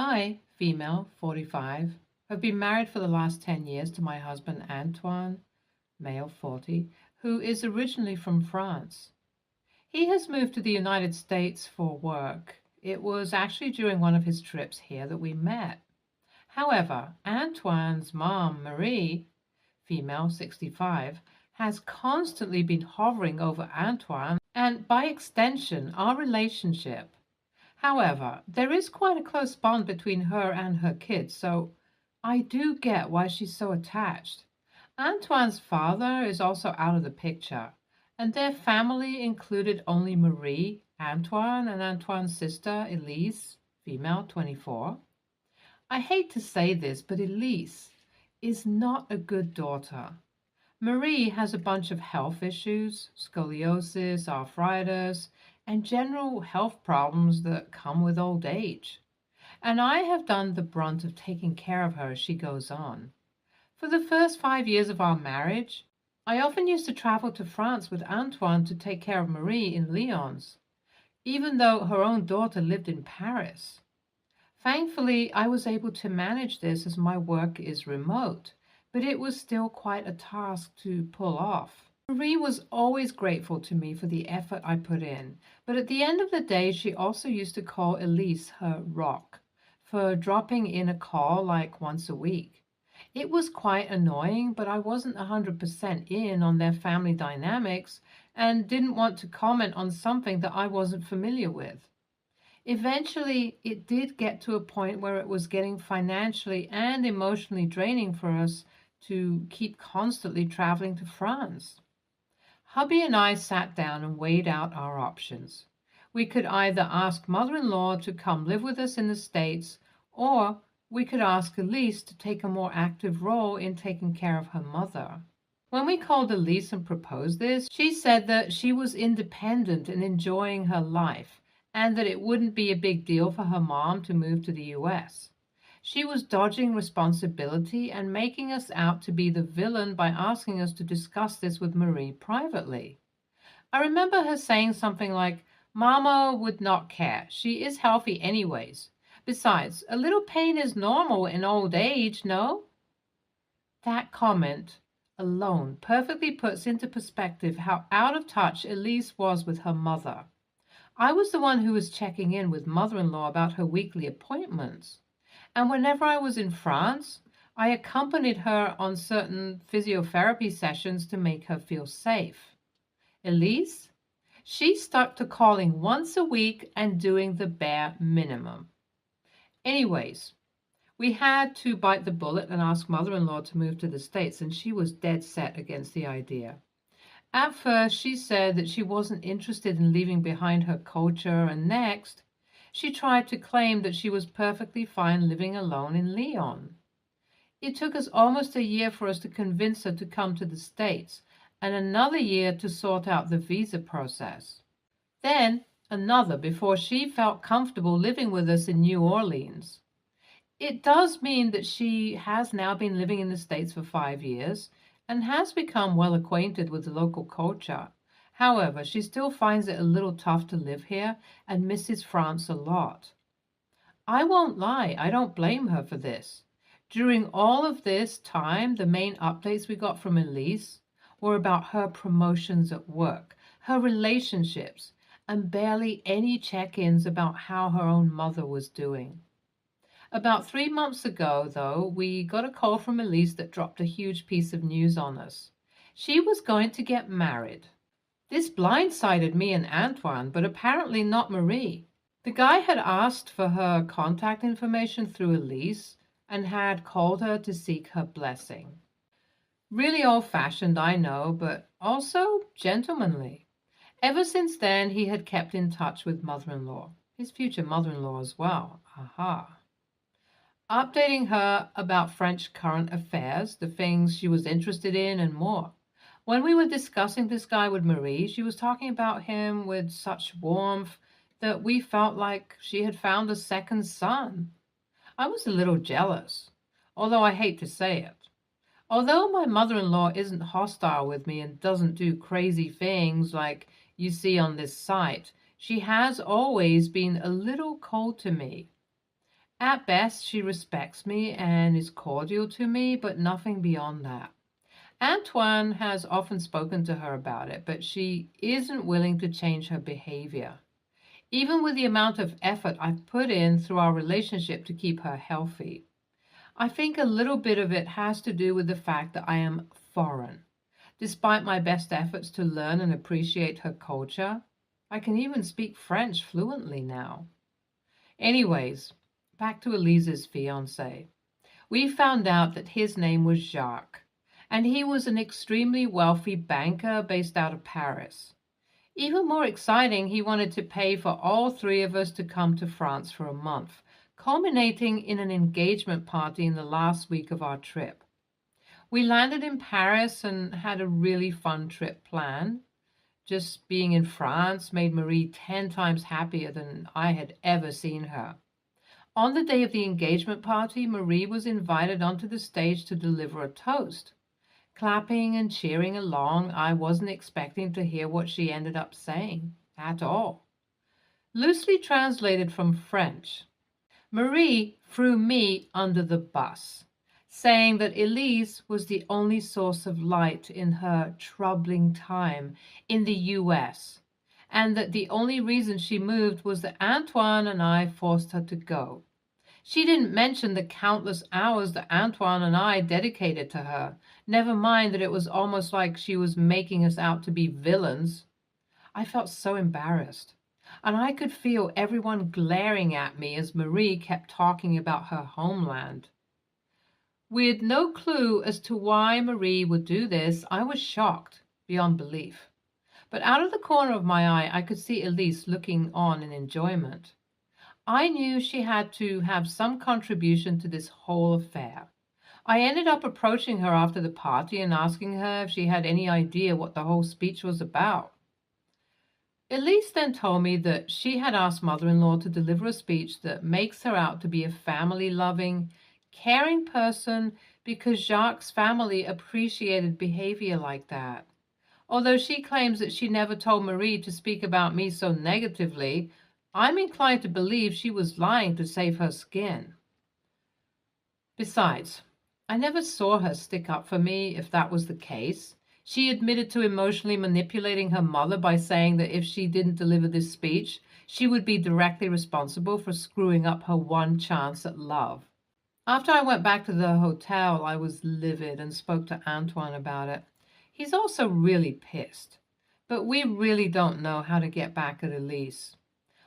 I, female, 45, have been married for the last 10 years to my husband Antoine, male, 40, who is originally from France. He has moved to the United States for work. It was actually during one of his trips here that we met. However, Antoine's mom, Marie, female, 65, has constantly been hovering over Antoine and, by extension, our relationship. However, there is quite a close bond between her and her kids, so I do get why she's so attached. Antoine's father is also out of the picture, and their family included only Marie, Antoine, and Antoine's sister, Elise, female, 24. I hate to say this, but Elise is not a good daughter. Marie has a bunch of health issues, scoliosis, arthritis, and general health problems that come with old age. And I have done the brunt of taking care of her as she goes on. For the first 5 years of our marriage, I often used to travel to France with Antoine to take care of Marie in Lyons, even though her own daughter lived in Paris. Thankfully, I was able to manage this as my work is remote, but it was still quite a task to pull off. Marie was always grateful to me for the effort I put in, but at the end of the day, she also used to call Elise her rock for dropping in a call like once a week. It was quite annoying, but I wasn't 100% in on their family dynamics and didn't want to comment on something that I wasn't familiar with. Eventually, it did get to a point where it was getting financially and emotionally draining for us to keep constantly traveling to France. Hubby and I sat down and weighed out our options. We could either ask mother-in-law to come live with us in the States, or we could ask Elise to take a more active role in taking care of her mother. When we called Elise and proposed this, she said that she was independent and enjoying her life, and that it wouldn't be a big deal for her mom to move to the US. She was dodging responsibility and making us out to be the villain by asking us to discuss this with Marie privately. I remember her saying something like, "Mama would not care. She is healthy anyways. Besides, a little pain is normal in old age, no?" That comment alone perfectly puts into perspective how out of touch Elise was with her mother. I was the one who was checking in with mother-in-law about her weekly appointments. And whenever I was in France, I accompanied her on certain physiotherapy sessions to make her feel safe. Elise? She stuck to calling once a week and doing the bare minimum. Anyways, we had to bite the bullet and ask mother-in-law to move to the States, and she was dead set against the idea. At first, she said that she wasn't interested in leaving behind her culture, and next, she tried to claim that she was perfectly fine living alone in Lyon. It took us almost a year for us to convince her to come to the States, and another year to sort out the visa process. Then another before she felt comfortable living with us in New Orleans. It does mean that she has now been living in the States for 5 years and has become well acquainted with the local culture. However, she still finds it a little tough to live here and misses France a lot. I won't lie, I don't blame her for this. During all of this time, the main updates we got from Elise were about her promotions at work, her relationships, and barely any check-ins about how her own mother was doing. About 3 months ago, though, we got a call from Elise that dropped a huge piece of news on us. She was going to get married. This blindsided me and Antoine, but apparently not Marie. The guy had asked for her contact information through Elise and had called her to seek her blessing. Really old-fashioned, I know, but also gentlemanly. Ever since then, he had kept in touch with mother-in-law, his future mother-in-law as well. Aha. Updating her about French current affairs, the things she was interested in, and more. When we were discussing this guy with Marie, she was talking about him with such warmth that we felt like she had found a second son. I was a little jealous, although I hate to say it. Although my mother-in-law isn't hostile with me and doesn't do crazy things like you see on this site, she has always been a little cold to me. At best, she respects me and is cordial to me, but nothing beyond that. Antoine has often spoken to her about it, but she isn't willing to change her behavior, even with the amount of effort I've put in through our relationship to keep her healthy. I think a little bit of it has to do with the fact that I am foreign. Despite my best efforts to learn and appreciate her culture, I can even speak French fluently now. Anyways, back to Elise's fiance. We found out that his name was Jacques, and he was an extremely wealthy banker based out of Paris. Even more exciting, he wanted to pay for all three of us to come to France for a month, culminating in an engagement party in the last week of our trip. We landed in Paris and had a really fun trip planned. Just being in France made Marie 10 times happier than I had ever seen her. On the day of the engagement party, Marie was invited onto the stage to deliver a toast. Clapping and cheering along, I wasn't expecting to hear what she ended up saying at all. Loosely translated from French, Marie threw me under the bus, saying that Elise was the only source of light in her troubling time in the US, and that the only reason she moved was that Antoine and I forced her to go. She didn't mention the countless hours that Antoine and I dedicated to her, never mind that it was almost like she was making us out to be villains. I felt so embarrassed, and I could feel everyone glaring at me as Marie kept talking about her homeland. With no clue as to why Marie would do this, I was shocked beyond belief. But out of the corner of my eye, I could see Elise looking on in enjoyment. I knew she had to have some contribution to this whole affair. I ended up approaching her after the party and asking her if she had any idea what the whole speech was about. Elise then told me that she had asked mother-in-law to deliver a speech that makes her out to be a family-loving, caring person because Jacques' family appreciated behavior like that. Although she claims that she never told Marie to speak about me so negatively, I'm inclined to believe she was lying to save her skin. Besides, I never saw her stick up for me if that was the case. She admitted to emotionally manipulating her mother by saying that if she didn't deliver this speech, she would be directly responsible for screwing up her one chance at love. After I went back to the hotel, I was livid and spoke to Antoine about it. He's also really pissed, but we really don't know how to get back at Elise.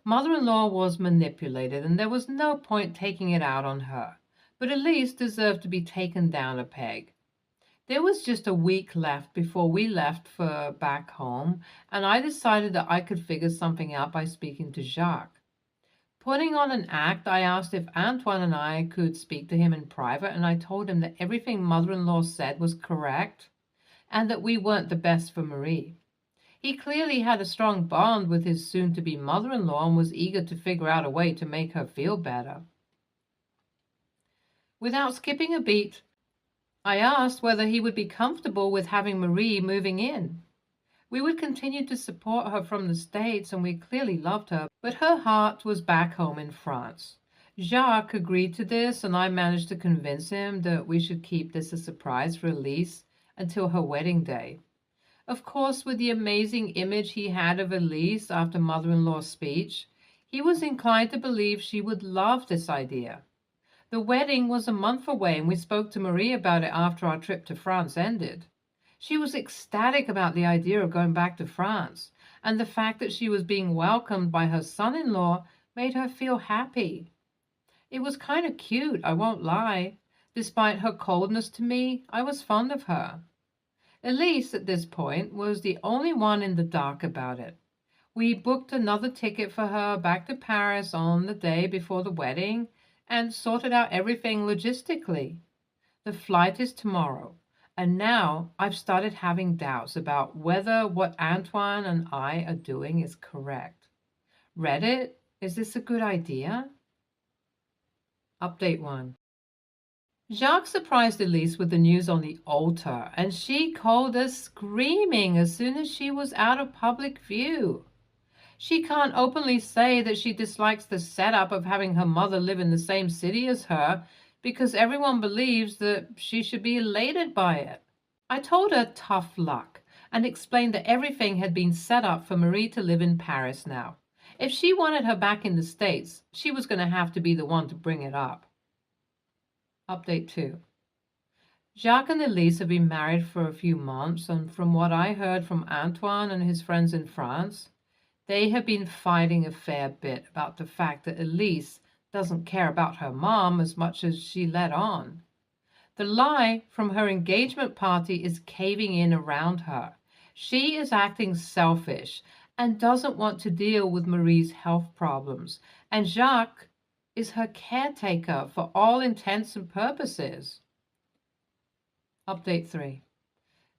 Mother-in-law was manipulated, and there was no point taking it out on her, but Elise deserved to be taken down a peg. There was just a week left before we left for back home, and I decided that I could figure something out by speaking to Jacques. Putting on an act, I asked if Antoine and I could speak to him in private, and I told him that everything mother-in-law said was correct, and that we weren't the best for Marie. He clearly had a strong bond with his soon-to-be mother-in-law and was eager to figure out a way to make her feel better. Without skipping a beat, I asked whether he would be comfortable with having Marie moving in. We would continue to support her from the States, and we clearly loved her, but her heart was back home in France. Jacques agreed to this, and I managed to convince him that we should keep this a surprise for Elise until her wedding day. Of course, with the amazing image he had of Elise after mother-in-law's speech, he was inclined to believe she would love this idea. The wedding was a month away, and we spoke to Marie about it after our trip to France ended. She was ecstatic about the idea of going back to France, and the fact that she was being welcomed by her son-in-law made her feel happy. It was kind of cute, I won't lie. Despite her coldness to me, I was fond of her. Elise, at this point, was the only one in the dark about it. We booked another ticket for her back to Paris on the day before the wedding and sorted out everything logistically. The flight is tomorrow, and now I've started having doubts about whether what Antoine and I are doing is correct. Reddit, is this a good idea? Update 1. Jacques surprised Elise with the news on the altar, and she called us screaming as soon as she was out of public view. She can't openly say that she dislikes the setup of having her mother live in the same city as her because everyone believes that she should be elated by it. I told her tough luck and explained that everything had been set up for Marie to live in Paris now. If she wanted her back in the States, she was going to have to be the one to bring it up. Update 2. Jacques and Elise have been married for a few months, and from what I heard from Antoine and his friends in France, they have been fighting a fair bit about the fact that Elise doesn't care about her mom as much as she let on. The lie from her engagement party is caving in around her. She is acting selfish and doesn't want to deal with Marie's health problems, and Jacques is her caretaker for all intents and purposes. Update 3.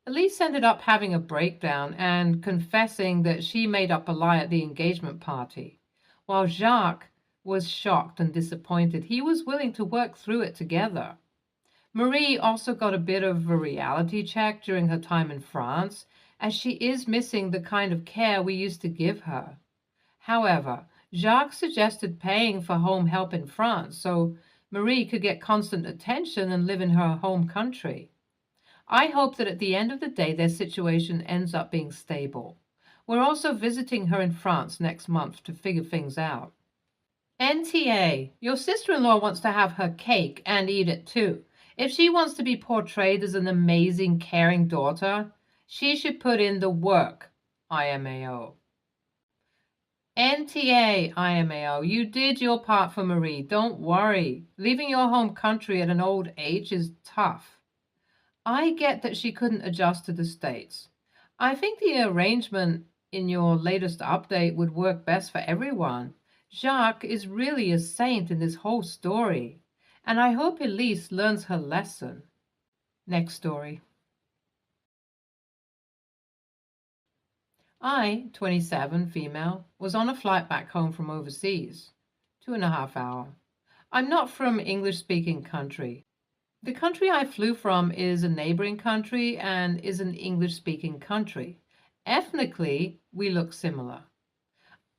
Elise ended up having a breakdown and confessing that she made up a lie at the engagement party. While Jacques was shocked and disappointed, he was willing to work through it together. Marie also got a bit of a reality check during her time in France, as she is missing the kind of care we used to give her. However, Jacques suggested paying for home help in France so Marie could get constant attention and live in her home country. I hope that at the end of the day their situation ends up being stable. We're also visiting her in France next month to figure things out. NTA, your sister-in-law wants to have her cake and eat it too. If she wants to be portrayed as an amazing, caring daughter, she should put in the work, IMAO. NTA, IMAO, you did your part for Marie. Don't worry. Leaving your home country at an old age is tough. I get that she couldn't adjust to the States. I think the arrangement in your latest update would work best for everyone. Jacques is really a saint in this whole story, and I hope Elise learns her lesson. Next story. I, 27, female, was on a flight back home from overseas. 2.5 hours. I'm not from English-speaking country. The country I flew from is a neighboring country and is an English-speaking country. Ethnically, we look similar.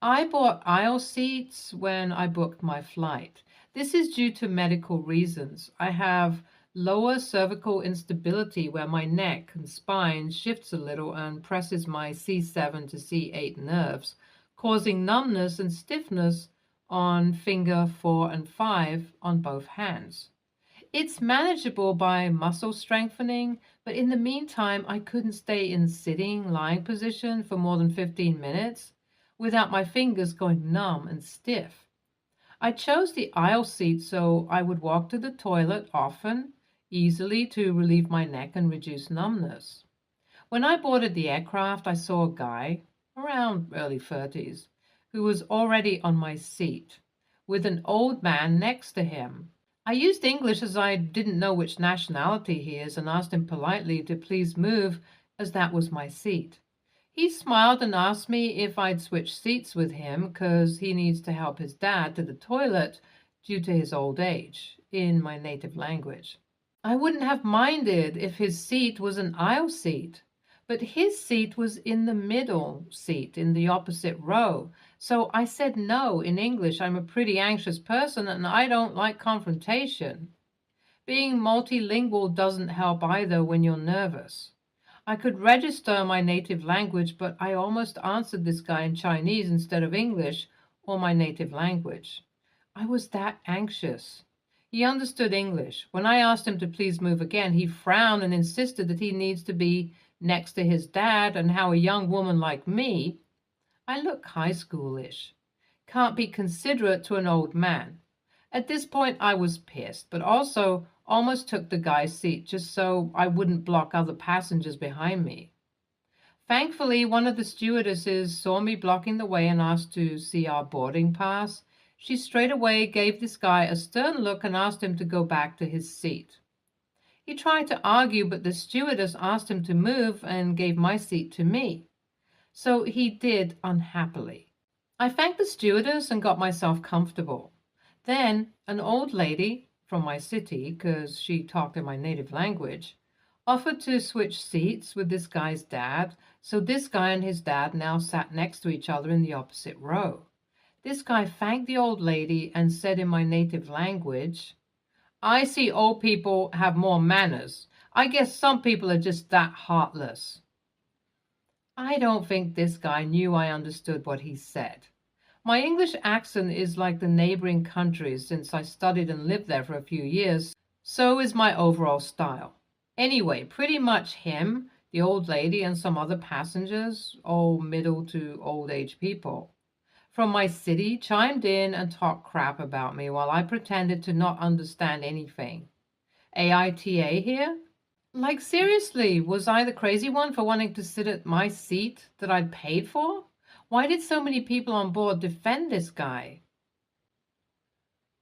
I bought aisle seats when I booked my flight. This is due to medical reasons. I have lower cervical instability where my neck and spine shifts a little and presses my C7 to C8 nerves, causing numbness and stiffness on finger 4 and 5 on both hands. It's manageable by muscle strengthening, but in the meantime, I couldn't stay in sitting, lying position for more than 15 minutes without my fingers going numb and stiff. I chose the aisle seat so I would walk to the toilet often, easily to relieve my neck and reduce numbness. When I boarded the aircraft, I saw a guy, around early 30s, who was already on my seat, with an old man next to him. I used English as I didn't know which nationality he is and asked him politely to please move as that was my seat. He smiled and asked me if I'd switch seats with him because he needs to help his dad to the toilet due to his old age, in my native language. I wouldn't have minded if his seat was an aisle seat, but his seat was in the middle seat in the opposite row. So I said no in English. I'm a pretty anxious person and I don't like confrontation. Being multilingual doesn't help either when you're nervous. I could register my native language, but I almost answered this guy in Chinese instead of English or my native language. I was that anxious. He understood English. When I asked him to please move again, he frowned and insisted that he needs to be next to his dad and how a young woman like me, I look high schoolish, can't be considerate to an old man. At this point, I was pissed, but also almost took the guy's seat just so I wouldn't block other passengers behind me. Thankfully, one of the stewardesses saw me blocking the way and asked to see our boarding pass. She straight away gave this guy a stern look and asked him to go back to his seat. He tried to argue, but the stewardess asked him to move and gave my seat to me. So he did unhappily. I thanked the stewardess and got myself comfortable. Then an old lady from my city, because she talked in my native language, offered to switch seats with this guy's dad, so this guy and his dad now sat next to each other in the opposite row. This guy thanked the old lady and said in my native language, "I see old people have more manners. I guess some people are just that heartless." I don't think this guy knew I understood what he said. My English accent is like the neighboring countries since I studied and lived there for a few years, so is my overall style. Anyway, pretty much him, the old lady, and some other passengers, all middle to old age people, from my city chimed in and talked crap about me while I pretended to not understand anything. AITA here? Like, seriously, was I the crazy one for wanting to sit at my seat that I'd paid for? Why did so many people on board defend this guy?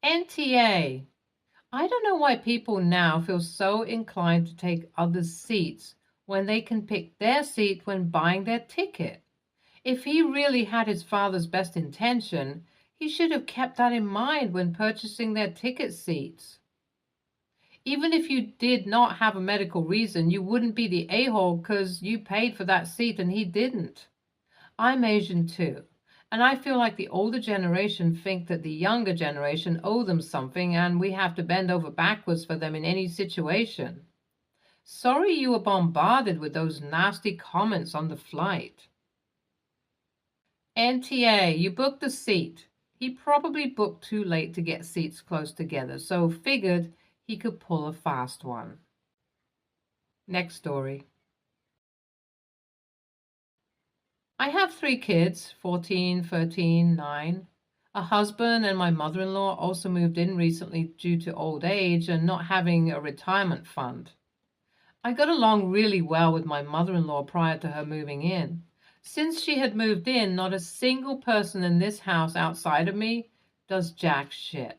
NTA. I don't know why people now feel so inclined to take others' seats when they can pick their seat when buying their ticket. If he really had his father's best intention, he should have kept that in mind when purchasing their ticket seats. Even if you did not have a medical reason, you wouldn't be the a-hole because you paid for that seat and he didn't. I'm Asian too, and I feel like the older generation think that the younger generation owe them something and we have to bend over backwards for them in any situation. Sorry you were bombarded with those nasty comments on the flight. NTA, you booked the seat. He probably booked too late to get seats close together, so figured he could pull a fast one. Next story. I have 3 kids, 14, 13, 9. A husband, and my mother-in-law also moved in recently due to old age and not having a retirement fund. I got along really well with my mother-in-law prior to her moving in. Since she had moved in, not a single person in this house outside of me does jack shit.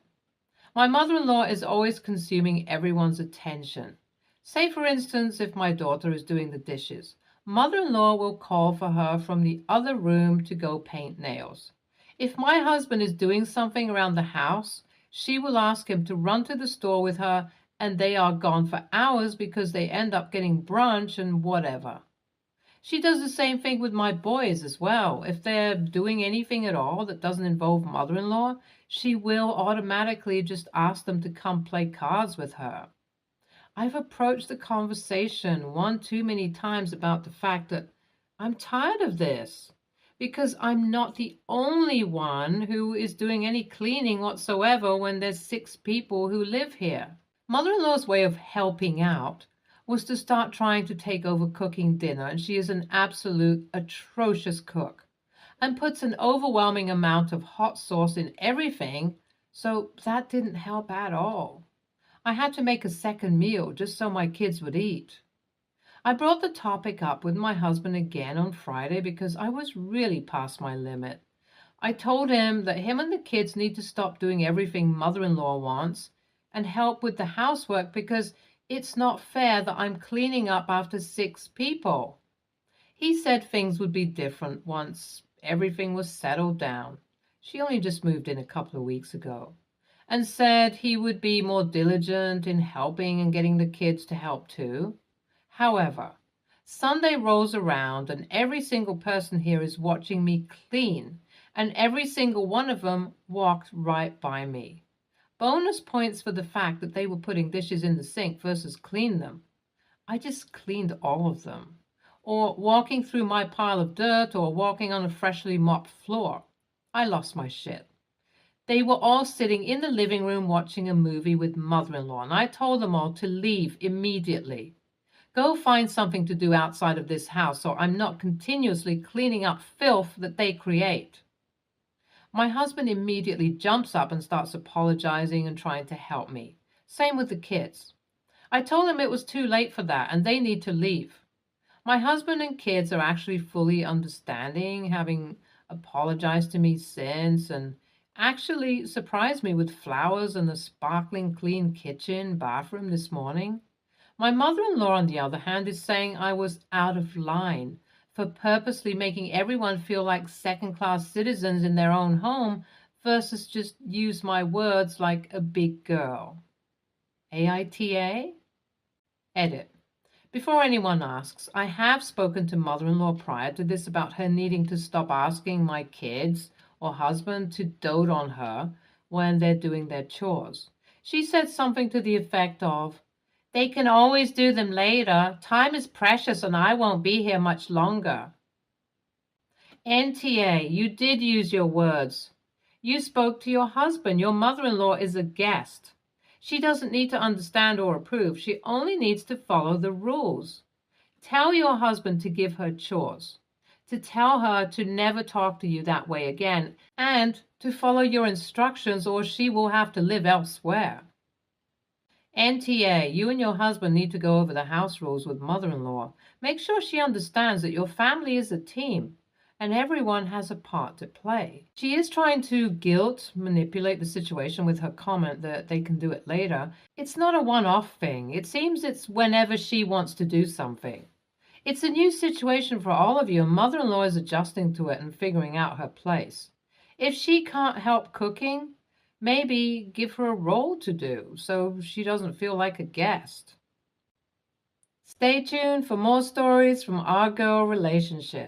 My mother-in-law is always consuming everyone's attention. Say, for instance, if my daughter is doing the dishes, mother-in-law will call for her from the other room to go paint nails. If my husband is doing something around the house, she will ask him to run to the store with her, and they are gone for hours because they end up getting brunch and whatever. She does the same thing with my boys as well. If they're doing anything at all that doesn't involve mother-in-law, she will automatically just ask them to come play cards with her. I've approached the conversation one too many times about the fact that I'm tired of this because I'm not the only one who is doing any cleaning whatsoever when there's 6 people who live here. Mother-in-law's way of helping out was to start trying to take over cooking dinner, and she is an absolute atrocious cook and puts an overwhelming amount of hot sauce in everything, so that didn't help at all. I had to make a second meal just so my kids would eat. I brought the topic up with my husband again on Friday because I was really past my limit. I told him that him and the kids need to stop doing everything mother-in-law wants and help with the housework because it's not fair that I'm cleaning up after 6 people. He said things would be different once everything was settled down. She only just moved in a couple of weeks ago. And said he would be more diligent in helping and getting the kids to help too. However, Sunday rolls around and every single person here is watching me clean, and every single one of them walked right by me. Bonus points for the fact that they were putting dishes in the sink versus clean them. I just cleaned all of them. Or walking through my pile of dirt or walking on a freshly mopped floor. I lost my shit. They were all sitting in the living room watching a movie with mother-in-law, and I told them all to leave immediately. Go find something to do outside of this house so I'm not continuously cleaning up filth that they create. My husband immediately jumps up and starts apologizing and trying to help me. Same with the kids. I told him it was too late for that and they need to leave. My husband and kids are actually fully understanding, having apologized to me since, and actually surprised me with flowers and a sparkling clean kitchen, bathroom this morning. My mother-in-law, on the other hand, is saying I was out of line for purposely making everyone feel like second-class citizens in their own home versus just use my words like a big girl. AITA? Edit. Before anyone asks, I have spoken to mother-in-law prior to this about her needing to stop asking my kids or husband to dote on her when they're doing their chores. She said something to the effect of, "They can always do them later. Time is precious and I won't be here much longer." NTA, you did use your words. You spoke to your husband. Your mother-in-law is a guest. She doesn't need to understand or approve. She only needs to follow the rules. Tell your husband to give her chores, to tell her to never talk to you that way again, and to follow your instructions or she will have to live elsewhere. NTA, you and your husband need to go over the house rules with mother-in-law. Make sure she understands that your family is a team and everyone has a part to play. She is trying to guilt manipulate the situation with her comment that they can do it later. It's not a one-off thing. It seems it's whenever she wants to do something. It's a new situation for all of you, and mother-in-law is adjusting to it and figuring out her place. If she can't help cooking, maybe give her a role to do so she doesn't feel like a guest. Stay tuned for more stories from our girl relationship.